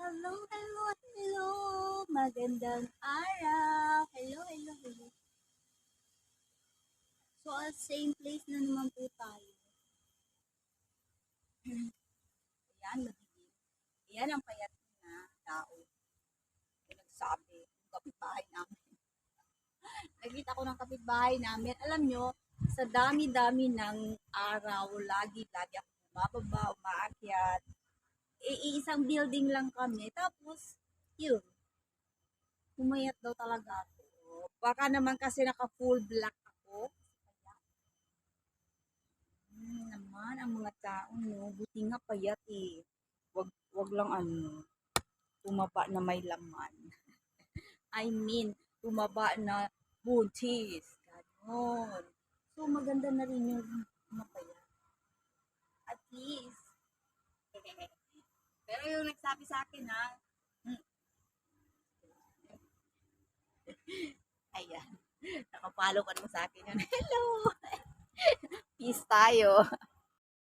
Hello, hello, hello. Magandang araw. Hello, hello, hello. So, same place na naman po tayo. Ayan, magiging. Ayan ang payat na tao. Yung nagsabi, yung kapitbahay namin. Nakita ko ng kapitbahay namin. Alam nyo, sa dami-dami ng araw, lagi-lagi ako bumababa, umaakyat. Iisang building lang kami. Tapos, yun, pumayat daw talaga ako. Baka naman kasi naka-full black ako. Naman ang mga tao, no? Buti nga payat eh. Wag lang ano, tumaba na may laman. I mean, tumaba na buntis. Ganon. So, maganda na rin yung mapayat. At least. Pero yung nagsabi sa akin ha, hmm, ayan, nakapalo ka naman sa akin yun. Hello! Peace tayo.